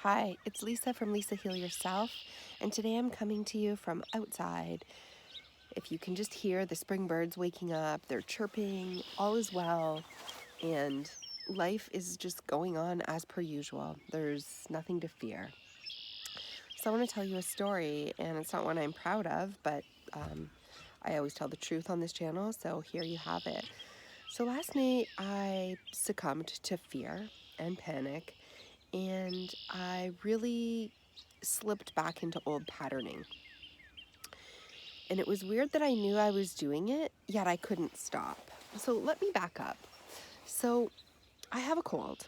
Hi, it's Lisa from Lisa Heal Yourself, and today I'm coming to you from outside. If you can just hear the spring birds waking up, they're chirping, all is well, and life is just going on as per usual. There's nothing to fear. So I want to tell you a story, and it's not one I'm proud of, but I always tell the truth on this channel, so here you have it. So last night I succumbed to fear and panic, and I really slipped back into old patterning. And it was weird that I knew I was doing it, yet I couldn't stop. So let me back up. So I have a cold,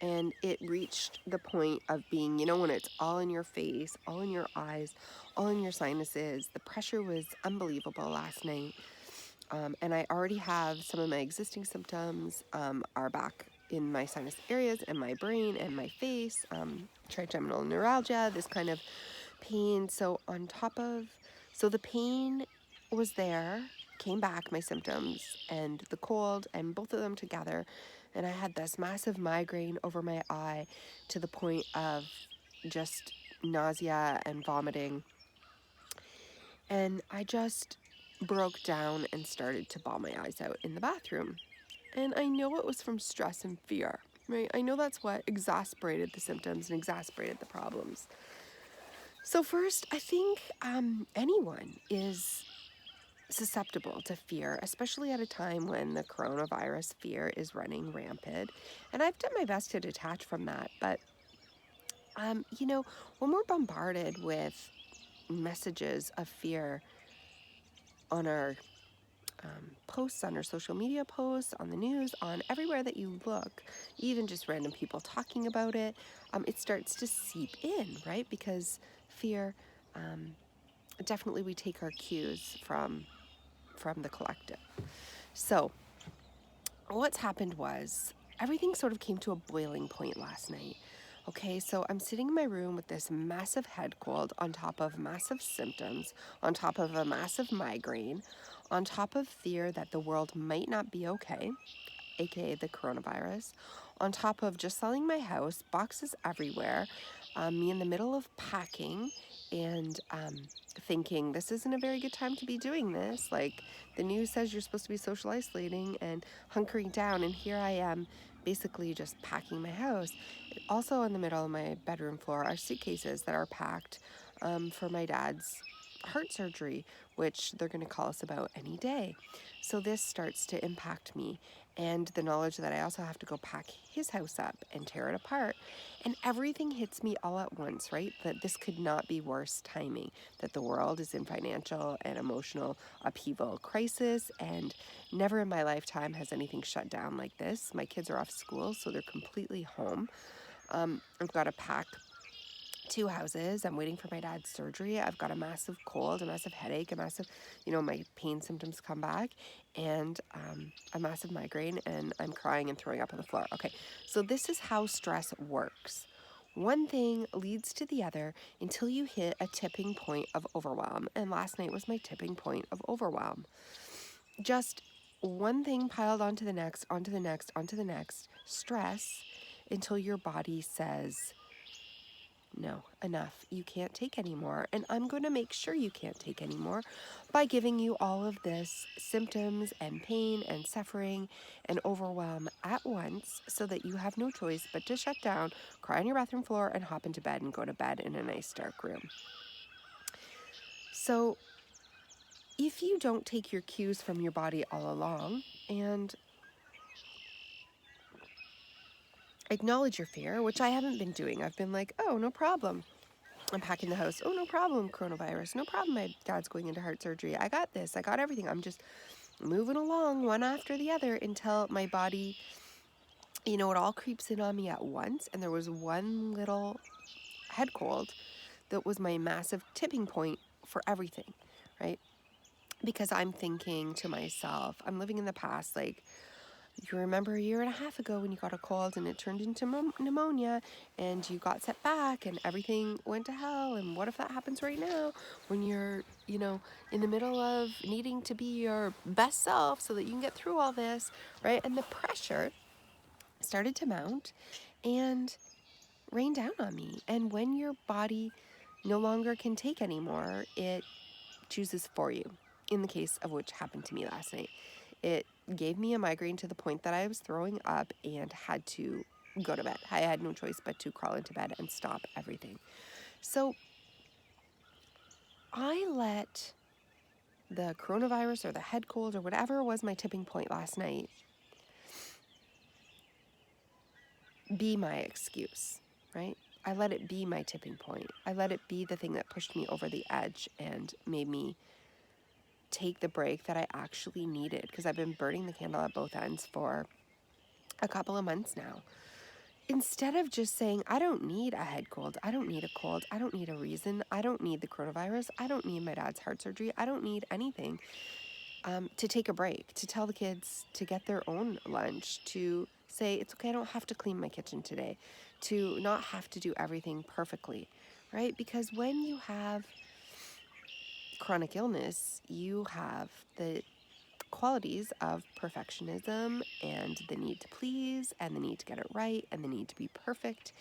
and it reached the point of being, when it's all in your face, all in your eyes, all in your sinuses. The pressure was unbelievable last night. And I already have some of my existing symptoms are back in my sinus areas and my brain and my face, trigeminal neuralgia, this kind of pain. So the pain was there, came back, my symptoms, and the cold, and both of them together. And I had this massive migraine over my eye to the point of just nausea and vomiting. And I just broke down and started to bawl my eyes out in the bathroom. And I know it was from stress and fear, right? I know that's what exasperated the symptoms and exasperated the problems. So first, I think anyone is susceptible to fear, especially at a time when the coronavirus fear is running rampant. And I've done my best to detach from that. But, when we're bombarded with messages of fear on our posts, on our social media posts, on the news, on everywhere that you look, even just random people talking about it, it starts to seep in, right? Because fear, definitely we take our cues from the collective. So what's happened was everything sort of came to a boiling point last night. Okay, so I'm sitting in my room with this massive head cold on top of massive symptoms, on top of a massive migraine, on top of fear that the world might not be okay, aka the coronavirus, on top of just selling my house, boxes everywhere, me in the middle of packing and thinking this isn't a very good time to be doing this. Like, the news says you're supposed to be social isolating and hunkering down, and here I am basically just packing my house. Also, in the middle of my bedroom floor are suitcases that are packed for my dad's heart surgery, which they're going to call us about any day. So this starts to impact me, and the knowledge that I also have to go pack his house up and tear it apart, and everything hits me all at once, right? That this could not be worse timing, that the world is in financial and emotional upheaval crisis, and never in my lifetime has anything shut down like this. My kids are off school, so they're completely home. I've got to pack 2 houses. I'm waiting for my dad's surgery. I've got a massive cold, a massive headache, a massive, my pain symptoms come back, and a massive migraine, and I'm crying and throwing up on the floor. Okay, so this is how stress works. One thing leads to the other until you hit a tipping point of overwhelm. And last night was my tipping point of overwhelm. Just one thing piled onto the next, onto the next, onto the next, stress until your body says, no, enough. You can't take anymore. And I'm going to make sure you can't take anymore by giving you all of this symptoms and pain and suffering and overwhelm at once so that you have no choice but to shut down, cry on your bathroom floor, and hop into bed and go to bed in a nice dark room. So if you don't take your cues from your body all along and acknowledge your fear, which I haven't been doing, I've been like, oh, no problem. I'm packing the house. Oh, no problem, coronavirus. No problem, my dad's going into heart surgery. I got this. I got everything. I'm just moving along one after the other until my body, it all creeps in on me at once. And there was one little head cold that was my massive tipping point for everything, right? Because I'm thinking to myself, I'm living in the past, like, you remember a year and a half ago when you got a cold and it turned into pneumonia and you got set back and everything went to hell. And what if that happens right now when you're, in the middle of needing to be your best self so that you can get through all this, right? And the pressure started to mount. And rain down on me. And when your body no longer can take anymore, it chooses for you. In the case of which happened to me last night, it gave me a migraine to the point that I was throwing up and had to go to bed. I had no choice but to crawl into bed and stop everything. So I let the coronavirus or the head cold or whatever was my tipping point last night be my excuse, right? I let it be my tipping point. I let it be the thing that pushed me over the edge and made me take the break that I actually needed, because I've been burning the candle at both ends for a couple of months now. Instead of just saying, I don't need a head cold, I don't need a cold, I don't need a reason, I don't need the coronavirus, I don't need my dad's heart surgery, I don't need anything, to take a break, to tell the kids to get their own lunch, to say, it's okay, I don't have to clean my kitchen today, to not have to do everything perfectly, right? Because when you have chronic illness, you have the qualities of perfectionism and the need to please and the need to get it right and the need to be perfect.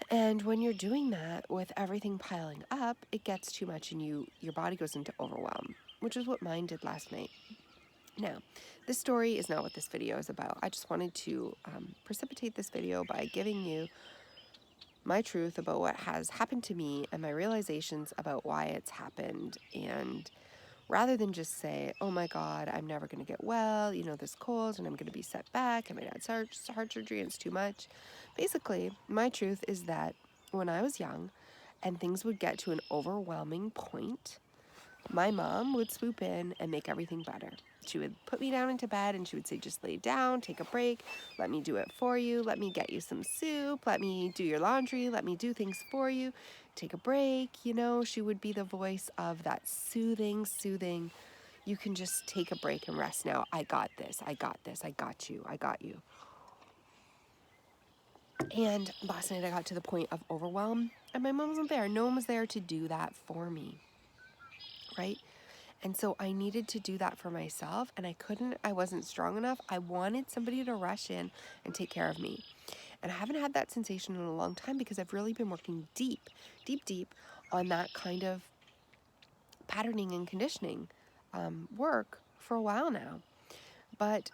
And when you're doing that with everything piling up, it gets too much and your body goes into overwhelm, which is what mine did last night. Now, this story is not what this video is about. I just wanted to precipitate this video by giving you my truth about what has happened to me and my realizations about why it's happened. And rather than just say, oh my God, I'm never going to get well, this cold, and I'm going to be set back, and my dad's heart surgery, and it's too much. Basically, my truth is that when I was young and things would get to an overwhelming point, my mom would swoop in and make everything better. She would put me down into bed and she would say, just lay down, take a break, let me do it for you, let me get you some soup, let me do your laundry, let me do things for you, take a break. She would be the voice of that soothing, you can just take a break and rest now. I got this, I got this, I got you, I got you. And last night I got to the point of overwhelm and my mom wasn't there. No one was there to do that for me, right? And so I needed to do that for myself, and I wasn't strong enough. I wanted somebody to rush in and take care of me. And I haven't had that sensation in a long time because I've really been working deep on that kind of patterning and conditioning work for a while now. But,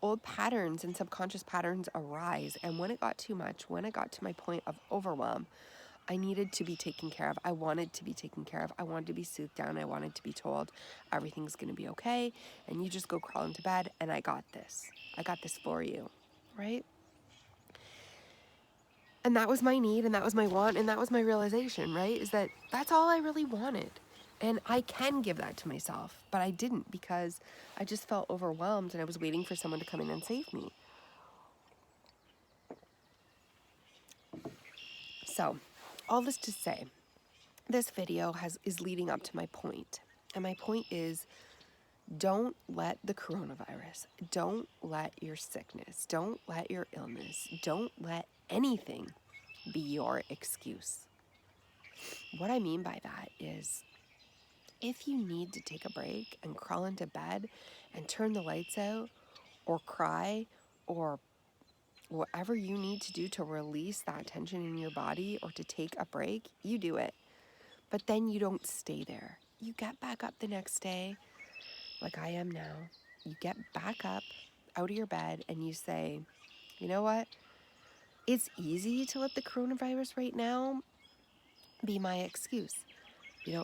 old patterns and subconscious patterns arise. And when it got too much, when it got to my point of overwhelm, I needed to be taken care of. I wanted to be taken care of. I wanted to be soothed down. I wanted to be told everything's going to be okay. And you just go crawl into bed and I got this. I got this for you, right? And that was my need and that was my want and that was my realization, right? Is that that's all I really wanted. And I can give that to myself, but I didn't because I just felt overwhelmed and I was waiting for someone to come in and save me. So, all this to say, this video is leading up to my point. And my point is, don't let the coronavirus, don't let your sickness, don't let your illness, don't let anything be your excuse. What I mean by that is, if you need to take a break and crawl into bed and turn the lights out or cry or whatever you need to do to release that tension in your body or to take a break, you do it. But then you don't stay there. You get back up the next day, like I am now. You get back up out of your bed and you say, you know what? It's easy to let the coronavirus right now be my excuse.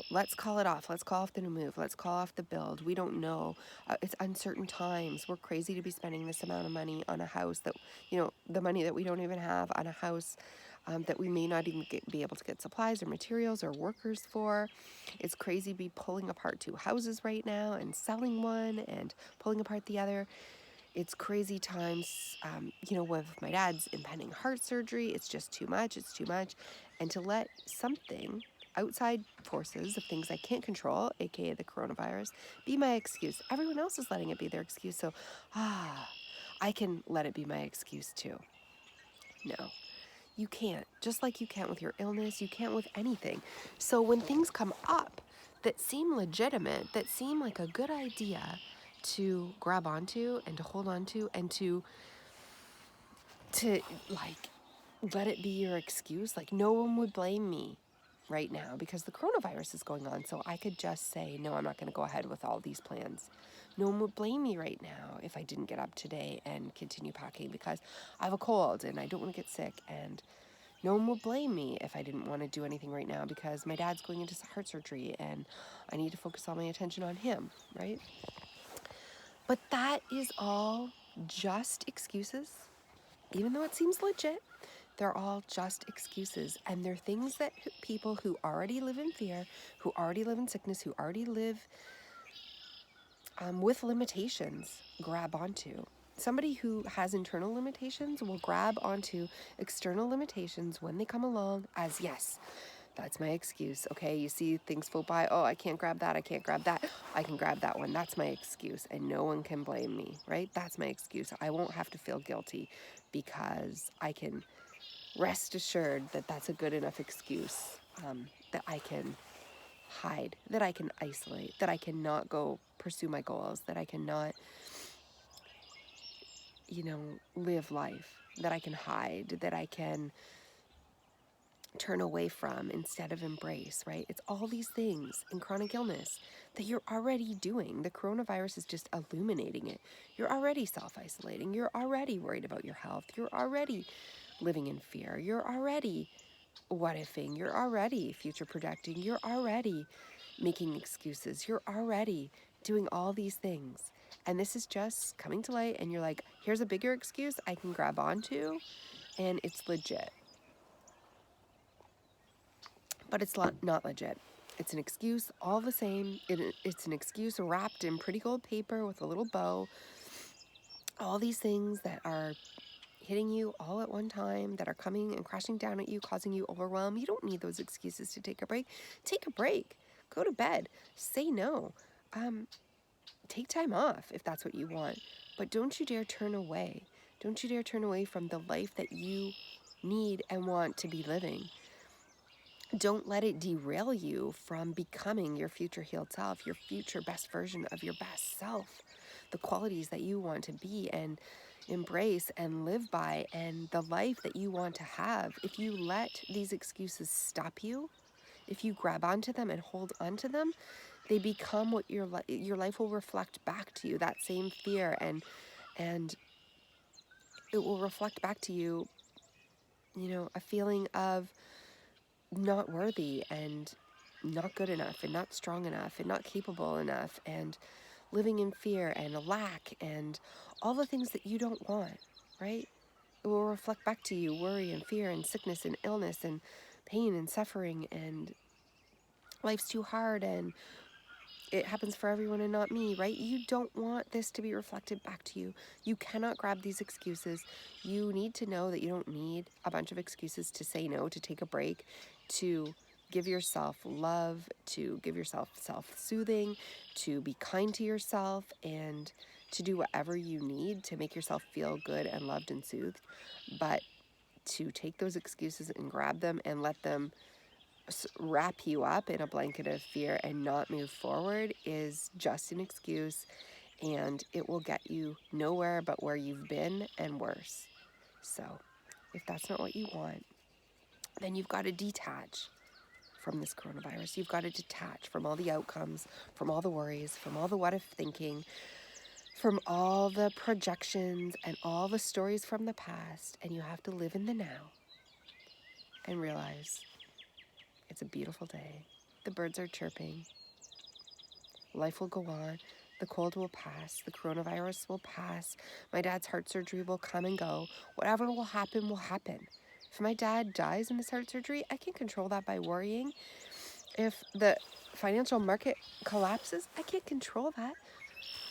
Let's call it off. Let's call off the new move. Let's call off the build. We don't know. It's uncertain times. We're crazy to be spending this amount of money on a house that, the money that we don't even have on a house that we may not even be able to get supplies or materials or workers for. It's crazy to be pulling apart two houses right now and selling one and pulling apart the other. It's crazy times, with my dad's impending heart surgery. It's just too much. It's too much. And to let something, outside forces of things I can't control, aka the coronavirus, be my excuse. Everyone else is letting it be their excuse. So, I can let it be my excuse too. No, you can't. Just like you can't with your illness, you can't with anything. So when things come up that seem legitimate, that seem like a good idea to grab onto and to hold on to and to like let it be your excuse. Like, no one would blame me right now because the coronavirus is going on. So I could just say, no, I'm not going to go ahead with all these plans. No one would blame me right now if I didn't get up today and continue packing because I have a cold and I don't want to get sick. And no one would blame me if I didn't want to do anything right now because my dad's going into heart surgery and I need to focus all my attention on him, right? But that is all just excuses. Even though it seems legit, they're all just excuses. And they're things that people who already live in fear, who already live in sickness, who already live with limitations grab onto. Somebody who has internal limitations will grab onto external limitations when they come along as, yes, that's my excuse. Okay, you see things float by. Oh, I can't grab that. I can't grab that. I can grab that one. That's my excuse. And no one can blame me, right? That's my excuse. I won't have to feel guilty because I can rest assured that that's a good enough excuse, that I can hide, that I can isolate, that I cannot go pursue my goals, that I cannot, live life, that I can hide, that I can turn away from instead of embrace, right? It's all these things in chronic illness that you're already doing. The coronavirus is just illuminating it. You're already self-isolating. You're already worried about your health. You're already living in fear. You're already what ifing. You're already future projecting. You're already making excuses. You're already doing all these things. And this is just coming to light and you're like, here's a bigger excuse I can grab onto and it's legit. But it's not legit. It's an excuse all the same. It's an excuse wrapped in pretty gold paper with a little bow. All these things that are hitting you all at one time, that are coming and crashing down at you, causing you overwhelm. You don't need those excuses to take a break. Take a break. Go to bed. Say no. Take time off if that's what you want. But don't you dare turn away. Don't you dare turn away from the life that you need and want to be living. Don't let it derail you from becoming your future healed self, your future best version of your best self, the qualities that you want to be and embrace and live by, and the life that you want to have. If you let these excuses stop you, if you grab onto them and hold onto them, they become what your life will reflect back to you, that same fear, and it will reflect back to you, a feeling of not worthy and not good enough and not strong enough and not capable enough and living in fear and a lack and all the things that you don't want, right? It will reflect back to you worry and fear and sickness and illness and pain and suffering and life's too hard and it happens for everyone and not me, right? You don't want this to be reflected back to you. You cannot grab these excuses. You need to know that you don't need a bunch of excuses to say no, to take a break, to give yourself love, to give yourself self-soothing, to be kind to yourself, and to do whatever you need to make yourself feel good and loved and soothed. But to take those excuses and grab them and let them wrap you up in a blanket of fear and not move forward is just an excuse, and it will get you nowhere but where you've been and worse. So if that's not what you want, then you've got to detach from this coronavirus. You've got to detach from all the outcomes, from all the worries, from all the what if thinking, from all the projections and all the stories from the past, and you have to live in the now and realize it's a beautiful day. The birds are chirping. Life will go on. The cold will pass. The coronavirus will pass. My dad's heart surgery will come and go. Whatever will happen will happen. If my dad dies in this heart surgery, I can't control that by worrying. If the financial market collapses, I can't control that,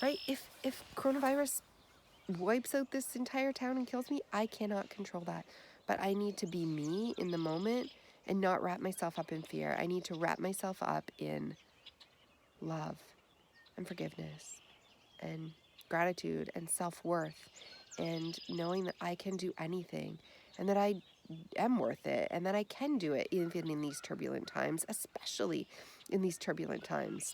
right? If coronavirus wipes out this entire town and kills me, I cannot control that. But I need to be me in the moment and not wrap myself up in fear. I need to wrap myself up in love and forgiveness and gratitude and self-worth and knowing that I can do anything and that I am worth it and that I can do it even in these turbulent times, especially in these turbulent times,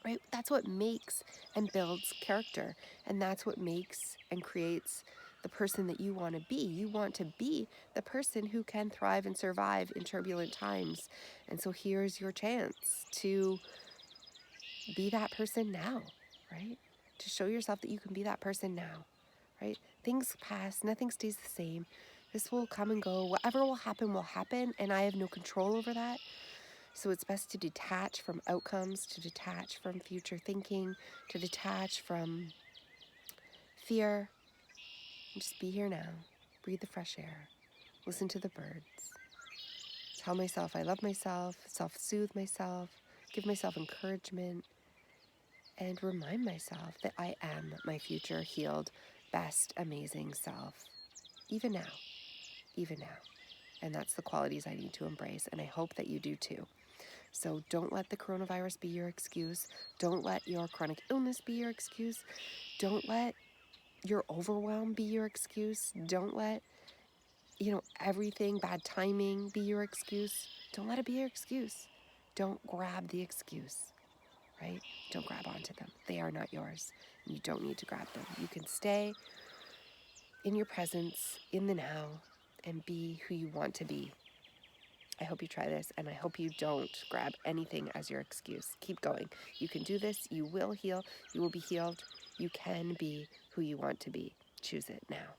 right? That's what makes and builds character, and that's what makes and creates the person that you want to be. You want to be the person who can thrive and survive in turbulent times. And so here's your chance to be that person now, right? To show yourself that you can be that person now, right? Things pass, nothing stays the same. This will come and go. Whatever will happen, and I have no control over that. So it's best to detach from outcomes, to detach from future thinking, to detach from fear, and just be here now. Breathe the fresh air. Listen to the birds. Tell myself I love myself, self-soothe myself, give myself encouragement, and remind myself that I am my future healed, best, amazing self. Even now. Even now. And that's the qualities I need to embrace, and I hope that you do too. So don't let the coronavirus be your excuse. Don't let your chronic illness be your excuse. Don't let your overwhelm be your excuse. Don't let, everything, bad timing be your excuse. Don't let it be your excuse. Don't grab the excuse, right? Don't grab onto them. They are not yours. You don't need to grab them. You can stay in your presence, in the now, and be who you want to be. I hope you try this, and I hope you don't grab anything as your excuse. Keep going. You can do this. You will heal. You will be healed. You can be who you want to be. Choose it now.